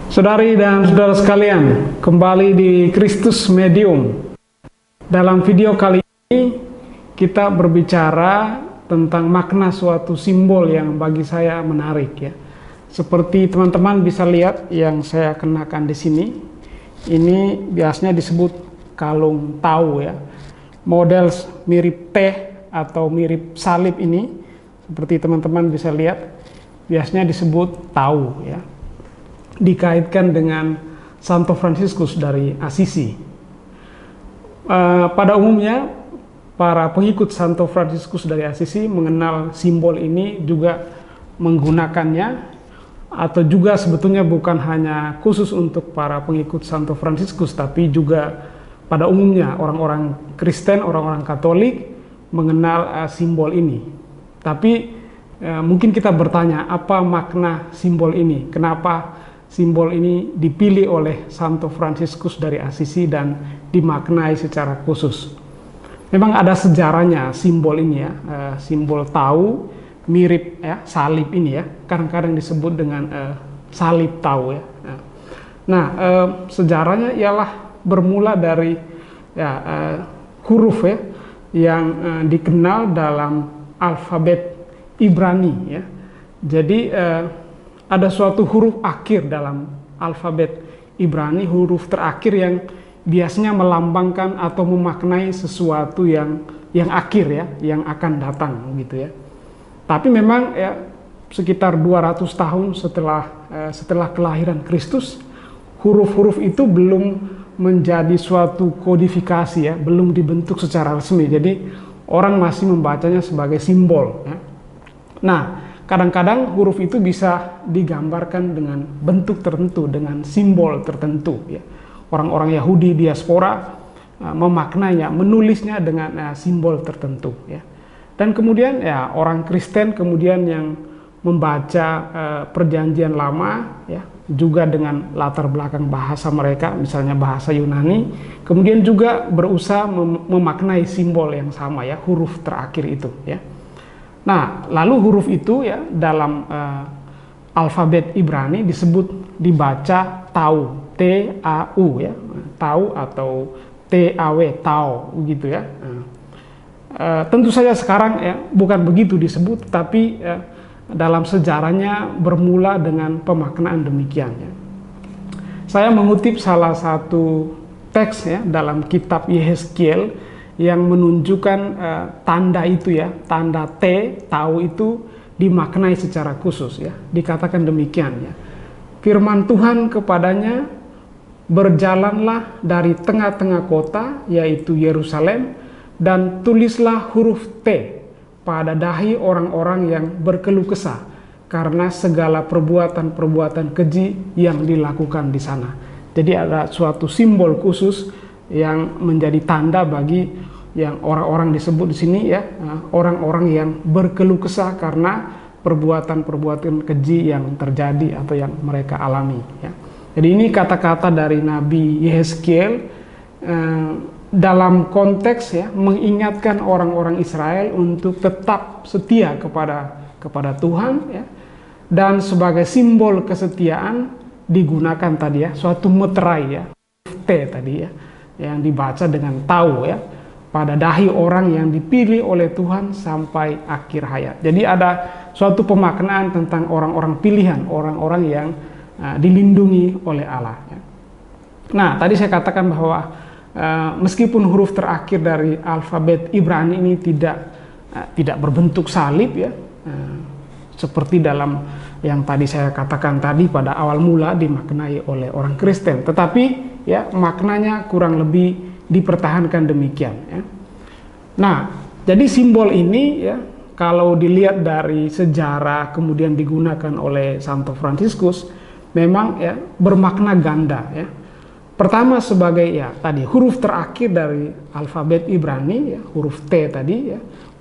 Saudari dan saudara sekalian, kembali di Kristus Medium. Dalam video kali ini kita berbicara tentang makna suatu simbol yang bagi saya menarik ya. Seperti teman-teman bisa lihat yang saya kenakan di sini. Ini biasanya disebut kalung tau ya. Model mirip T atau mirip salib ini, seperti teman-teman bisa lihat, biasanya disebut tau ya. Dikaitkan dengan Santo Fransiskus dari Assisi. Pada umumnya para pengikut Santo Fransiskus dari Assisi mengenal simbol ini, juga menggunakannya, atau juga sebetulnya bukan hanya khusus untuk para pengikut Santo Fransiskus, tapi juga pada umumnya orang-orang Kristen, orang-orang Katolik mengenal simbol ini. Tapi mungkin kita bertanya, apa makna simbol ini? Kenapa simbol ini dipilih oleh Santo Fransiskus dari Assisi dan dimaknai secara khusus? Memang ada sejarahnya simbol ini ya, simbol tau mirip ya, salib ini ya, kadang-kadang disebut dengan salib tau ya. Nah, sejarahnya ialah bermula dari ya, huruf ya, yang dikenal dalam alfabet Ibrani ya. Jadi ada suatu huruf akhir dalam alfabet Ibrani, huruf terakhir yang biasanya melambangkan atau memaknai sesuatu yang akhir ya, yang akan datang gitu ya. Tapi memang ya sekitar 200 tahun setelah kelahiran Kristus, huruf-huruf itu belum menjadi suatu kodifikasi ya, belum dibentuk secara resmi. Jadi orang masih membacanya sebagai simbol ya. Nah, kadang-kadang huruf itu bisa digambarkan dengan bentuk tertentu, dengan simbol tertentu ya. Orang-orang Yahudi diaspora memaknainya, menulisnya dengan simbol tertentu ya. Dan kemudian ya orang Kristen kemudian yang membaca Perjanjian Lama ya, juga dengan latar belakang bahasa mereka, misalnya bahasa Yunani, kemudian juga berusaha memaknai simbol yang sama ya, huruf terakhir itu ya. Nah, lalu huruf itu ya dalam alfabet Ibrani disebut, dibaca tau, T-A-U ya, tau atau T-A-W, tau gitu ya. Tentu saja sekarang ya bukan begitu disebut, tapi dalam sejarahnya bermula dengan pemaknaan demikian ya. Saya mengutip salah satu teks ya dalam kitab Yehezkiel yang menunjukkan tanda itu ya, tanda T, tau itu dimaknai secara khusus ya. Dikatakan demikian ya. Firman Tuhan kepadanya, berjalanlah dari tengah-tengah kota, yaitu Yerusalem, dan tulislah huruf T pada dahi orang-orang yang berkeluh kesah karena segala perbuatan-perbuatan keji yang dilakukan di sana. Jadi ada suatu simbol khusus yang menjadi tanda bagi yang orang-orang disebut di sini ya, orang-orang yang berkeluh kesah karena perbuatan-perbuatan keji yang terjadi atau yang mereka alami ya. Jadi ini kata-kata dari Nabi Yehezkiel dalam konteks ya mengingatkan orang-orang Israel untuk tetap setia kepada Tuhan ya. Dan sebagai simbol kesetiaan digunakan tadi ya suatu meterai ya, T tadi ya, yang dibaca dengan tau ya, pada dahi orang yang dipilih oleh Tuhan sampai akhir hayat. Jadi ada suatu pemaknaan tentang orang-orang pilihan, orang-orang yang dilindungi oleh Allah ya. Nah, tadi saya katakan bahwa meskipun huruf terakhir dari alfabet Ibrani ini tidak berbentuk salib ya, seperti dalam yang tadi saya katakan tadi pada awal mula dimaknai oleh orang Kristen, tetapi ya maknanya kurang lebih dipertahankan demikian ya. Nah, jadi simbol ini ya kalau dilihat dari sejarah kemudian digunakan oleh Santo Fransiskus, memang ya bermakna ganda ya. Pertama sebagai ya tadi huruf terakhir dari alfabet Ibrani ya, huruf T tadi ya,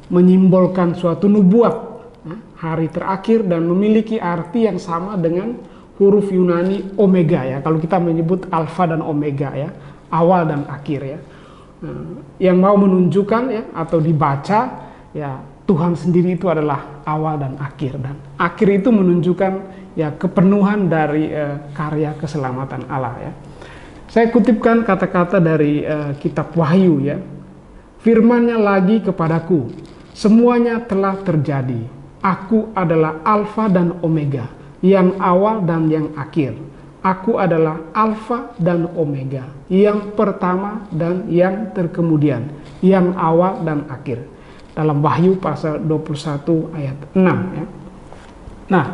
menyimbolkan suatu nubuat ya, hari terakhir, dan memiliki arti yang sama dengan huruf Yunani omega ya. Kalau kita menyebut alfa dan omega ya, awal dan akhir ya. Yang mau menunjukkan ya atau dibaca ya Tuhan sendiri itu adalah awal dan akhir, dan akhir itu menunjukkan ya kepenuhan dari karya keselamatan Allah ya. Saya kutipkan kata-kata dari kitab Wahyu ya. Firman-Nya lagi kepadaku, semuanya telah terjadi. Aku adalah Alfa dan Omega, yang awal dan yang akhir. Aku adalah Alfa dan Omega, yang pertama dan yang terkemudian, yang awal dan akhir. Dalam Wahyu pasal 21 ayat 6 ya. Nah,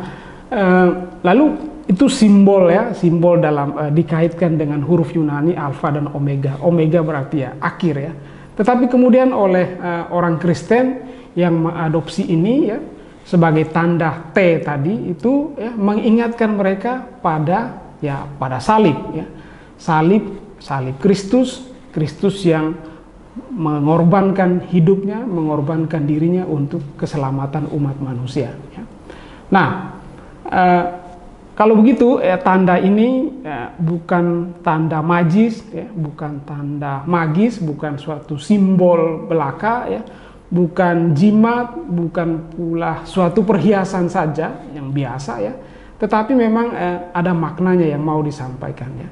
lalu itu simbol ya, simbol dalam dikaitkan dengan huruf Yunani Alfa dan Omega. Omega berarti ya akhir ya. Tetapi kemudian oleh orang Kristen yang mengadopsi ini ya sebagai tanda T tadi itu ya mengingatkan mereka pada salib ya. Salib Kristus, Kristus yang mengorbankan hidupnya, mengorbankan dirinya untuk keselamatan umat manusia ya. Nah, kalau begitu tanda ini bukan tanda magis ya, bukan tanda magis, bukan suatu simbol belaka ya, bukan jimat, bukan pula suatu perhiasan saja yang biasa ya, tetapi memang ada maknanya yang mau disampaikan ya.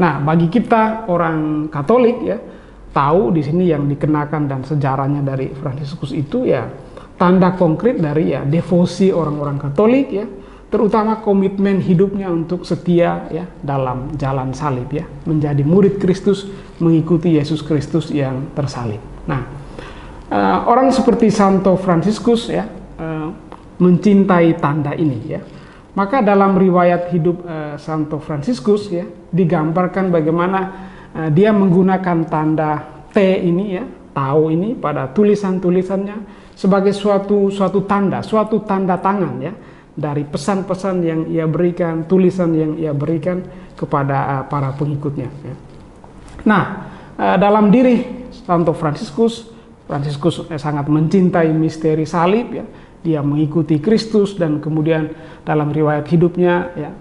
Nah, bagi kita orang Katolik ya, tahu di sini yang dikenakan dan sejarahnya dari Fransiskus itu ya tanda konkret dari ya devosi orang-orang Katolik ya, terutama komitmen hidupnya untuk setia ya dalam jalan salib ya, menjadi murid Kristus, mengikuti Yesus Kristus yang tersalib. Nah, orang seperti Santo Fransiskus ya mencintai tanda ini ya. Maka dalam riwayat hidup Santo Fransiskus ya digambarkan bagaimana dia menggunakan tanda T ini ya, tau ini pada tulisan-tulisannya sebagai suatu tanda tangan ya, dari pesan-pesan yang ia berikan, tulisan yang ia berikan kepada para pengikutnya ya. Nah, dalam diri Santo Fransiskus sangat mencintai misteri salib ya. Dia mengikuti Kristus dan kemudian dalam riwayat hidupnya ya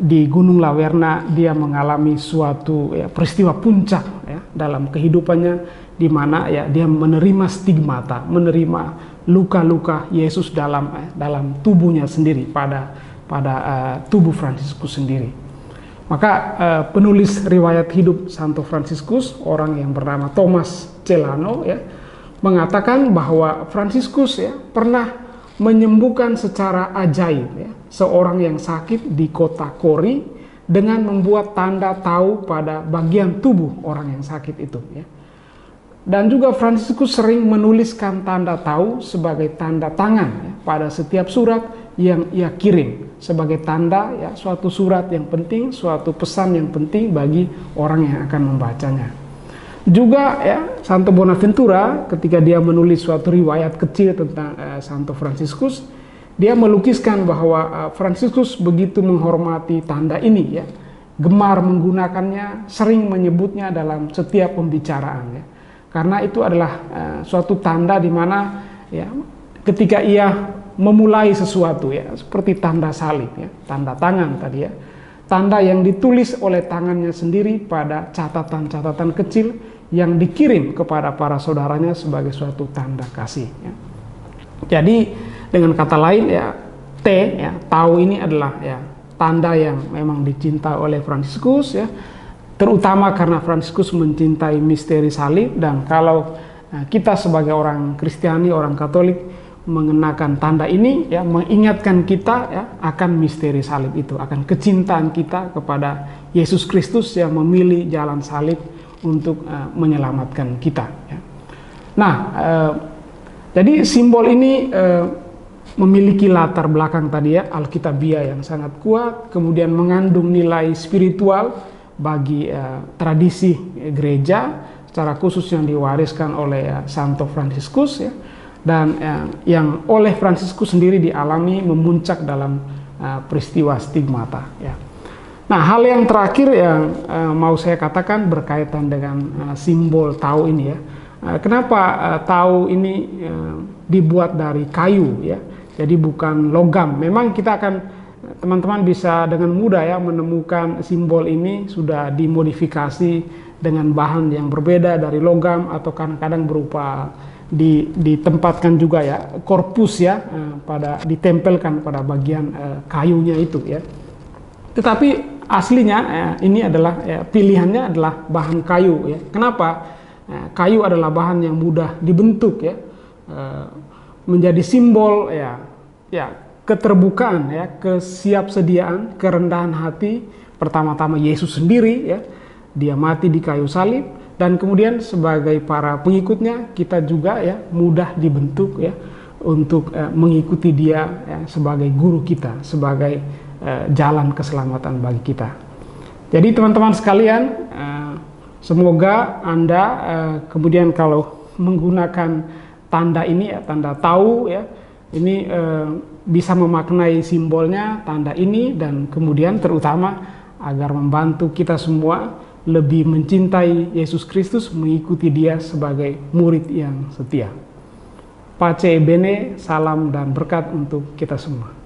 di Gunung Laverna dia mengalami suatu ya, peristiwa puncak ya dalam kehidupannya, di mana ya dia menerima stigmata, menerima luka-luka Yesus dalam tubuhnya sendiri, pada tubuh Fransiskus sendiri. Maka penulis riwayat hidup Santo Fransiskus, orang yang bernama Thomas Celano ya, mengatakan bahwa Fransiskus ya pernah menyembuhkan secara ajaib ya seorang yang sakit di kota Kori dengan membuat tanda tahu pada bagian tubuh orang yang sakit itu ya. Dan juga Fransiskus sering menuliskan tanda tahu sebagai tanda tangan ya, pada setiap surat yang ia kirim, sebagai tanda ya suatu surat yang penting, suatu pesan yang penting bagi orang yang akan membacanya. Juga ya Santo Bonaventura ketika dia menulis suatu riwayat kecil tentang Santo Fransiskus, dia melukiskan bahwa Fransiskus begitu menghormati tanda ini ya, gemar menggunakannya, sering menyebutnya dalam setiap pembicaraan ya. Karena itu adalah suatu tanda di mana ya ketika ia memulai sesuatu ya, seperti tanda salib ya, tanda tangan tadi ya. Tanda yang ditulis oleh tangannya sendiri pada catatan-catatan kecil yang dikirim kepada para saudaranya sebagai suatu tanda kasih ya. Jadi dengan kata lain ya, T ya, tahu ini adalah ya tanda yang memang dicintai oleh Fransiskus ya, terutama karena Fransiskus mencintai misteri salib. Dan kalau kita sebagai orang Kristiani, orang Katolik mengenakan tanda ini ya, mengingatkan kita ya akan misteri salib itu, akan kecintaan kita kepada Yesus Kristus yang memilih jalan salib untuk menyelamatkan kita ya. Nah, jadi simbol ini memiliki latar belakang tadi ya, Alkitabiah yang sangat kuat, kemudian mengandung nilai spiritual bagi tradisi gereja, secara khusus yang diwariskan oleh Santo Fransiskus ya, dan yang oleh Fransiskus sendiri dialami memuncak dalam peristiwa stigmata ya. Nah, hal yang terakhir yang mau saya katakan berkaitan dengan simbol tau ini ya. Kenapa tau ini dibuat dari kayu ya, jadi bukan logam. Memang kita akan teman-teman bisa dengan mudah ya menemukan simbol ini sudah dimodifikasi dengan bahan yang berbeda dari logam, atau kadang-kadang berupa ditempatkan juga ya korpus ya, ditempelkan pada bagian kayunya itu ya. Tetapi aslinya ini adalah pilihannya adalah bahan kayu ya. Kenapa? Kayu adalah bahan yang mudah dibentuk ya, menjadi simbol ya keterbukaan ya, kesiapsediaan, kerendahan hati. Pertama-tama Yesus sendiri ya, dia mati di kayu salib, dan kemudian sebagai para pengikutnya kita juga ya mudah dibentuk ya untuk mengikuti dia ya, sebagai guru kita, sebagai jalan keselamatan bagi kita. Jadi teman-teman sekalian, semoga Anda kemudian kalau menggunakan tanda ini ya, tanda tahu ya, ini bisa memaknai simbolnya tanda ini, dan kemudian terutama agar membantu kita semua lebih mencintai Yesus Kristus, mengikuti dia sebagai murid yang setia. Pace bene, salam dan berkat untuk kita semua.